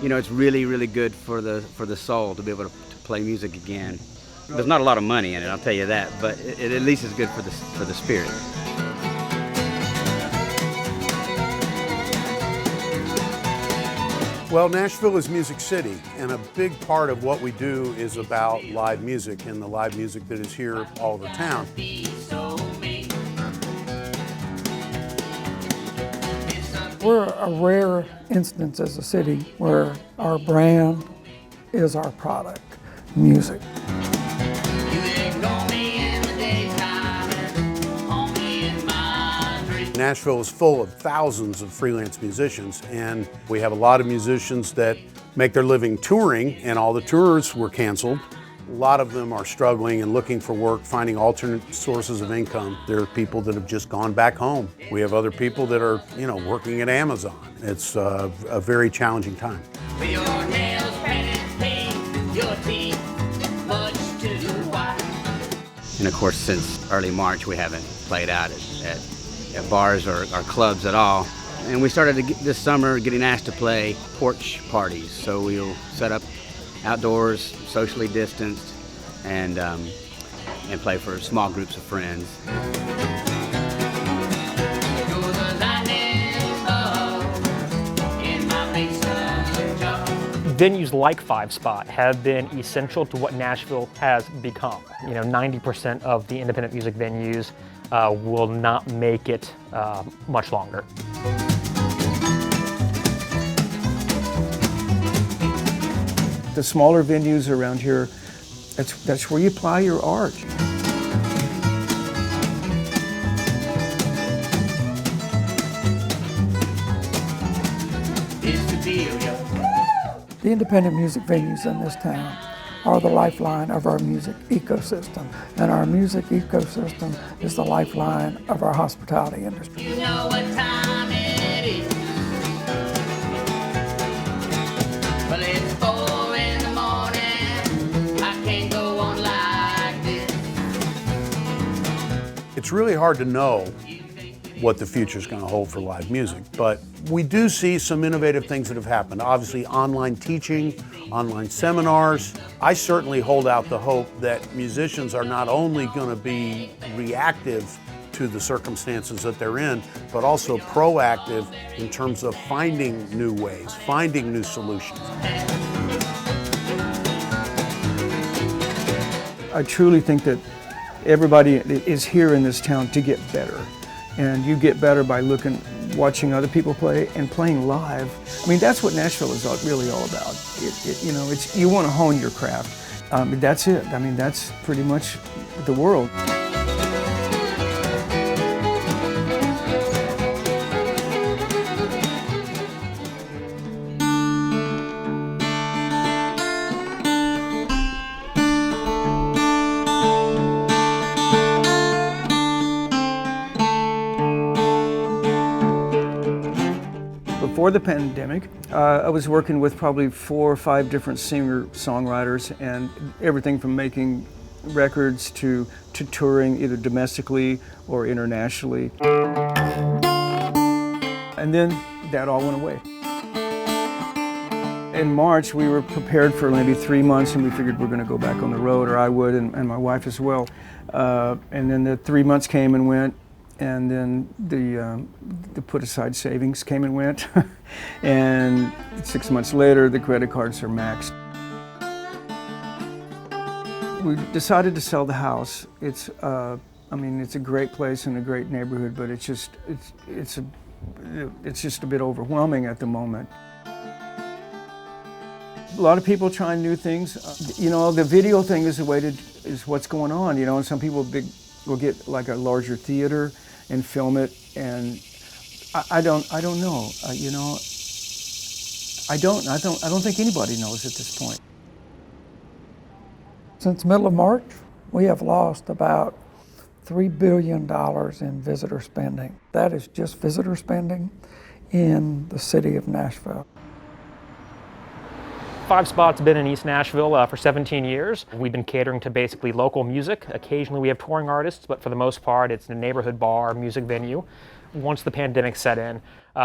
You know, it's really, really good for the soul to be able to play music again. There's not a lot of money in it, I'll tell you that, but it at least is good for the spirit. Well, Nashville is Music City, and a big part of what we do is about live music and the live music that is here all over town. We're a rare instance as a city where our brand is our product, music. Nashville is full of thousands of freelance musicians, and we have a lot of musicians that make their living touring, and all the tours were canceled. A lot of them are struggling and looking for work, finding alternate sources of income. There are people that have just gone back home. We have other people that are, working at Amazon. It's a very challenging time. With your nails painted, your teeth much too white. And of course, since early March, we haven't played out at bars or clubs at all. And we started this summer getting asked to play porch parties. So we'll set up outdoors, socially distanced, and play for small groups of friends. Venues like Five Spot have been essential to what Nashville has become. 90% of the independent music venues will not make it much longer. The smaller venues around here, that's where you apply your art. The independent music venues in this town are the lifeline of our music ecosystem, and our music ecosystem is the lifeline of our hospitality industry. You know what time it is. Well, it's 4 in the morning. I can't go on like this. It's really hard to know what the future is going to hold for live music, but we do see some innovative things that have happened. Obviously, online teaching, online seminars. I certainly hold out the hope that musicians are not only going to be reactive to the circumstances that they're in, but also proactive in terms of finding new ways, finding new solutions. I truly think that everybody is here in this town to get better. And you get better by watching other people play and playing live. I mean, that's what Nashville is really all about. You want to hone your craft. That's it. I mean, that's pretty much the world. Before the pandemic, I was working with probably 4 or 5 different singer-songwriters, and everything from making records to touring either domestically or internationally. And then that all went away. In March, we were prepared for maybe 3 months, and we figured we're going to go back on the road, or I would, and my wife as well. And then the 3 months came and went. And then the put-aside savings came and went. And 6 months later, the credit cards are maxed. We decided to sell the house. It's a great place and a great neighborhood, but it's just a bit overwhelming at the moment. A lot of people trying new things. The video thing is is what's going on. And some people will get like a larger theater and film it, and I don't know. I don't think anybody knows at this point. Since middle of March, we have lost about $3 billion in visitor spending. That is just visitor spending in the city of Nashville. Five Spot's been in East Nashville for 17 years. We've been catering to basically local music. Occasionally we have touring artists, but for the most part it's a neighborhood bar, music venue. Once the pandemic set in,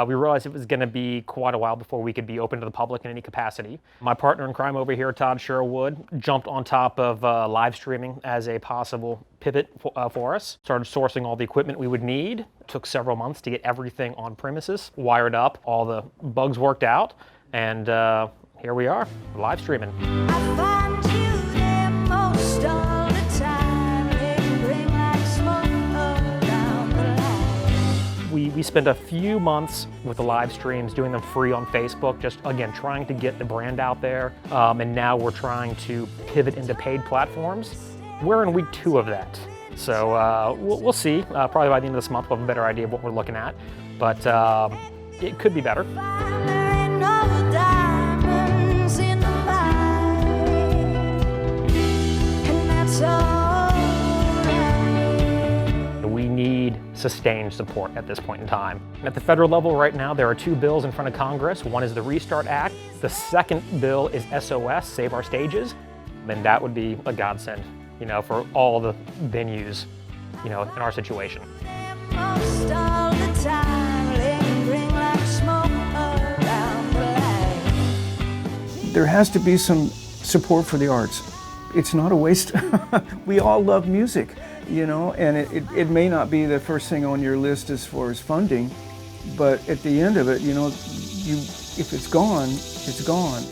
we realized it was going to be quite a while before we could be open to the public in any capacity. My partner in crime over here, Todd Sherwood, jumped on top of live streaming as a possible pivot for us. Started sourcing all the equipment we would need. It took several months to get everything on premises, wired up, all the bugs worked out, and here we are, live streaming. I find you there most all the time, lingering like smoke around the light. We spent a few months with the live streams, doing them free on Facebook, just again trying to get the brand out there. And now we're trying to pivot into paid platforms. We're in week 2 of that. So we'll see. Probably by the end of this month we'll have a better idea of what we're looking at. But it could be better. There ain't no diamonds in the light, and that's all right. We need sustained support at this point in time. At the federal level right now, there are 2 bills in front of Congress. One is the Restart Act. The second bill is SOS, Save Our Stages. And that would be a godsend, for all the venues, in our situation. Most all the time, lingering like smoke around the light. There has to be some support for the arts. It's not a waste. We all love music, and it may not be the first thing on your list as far as funding, but at the end of it, if it's gone, it's gone.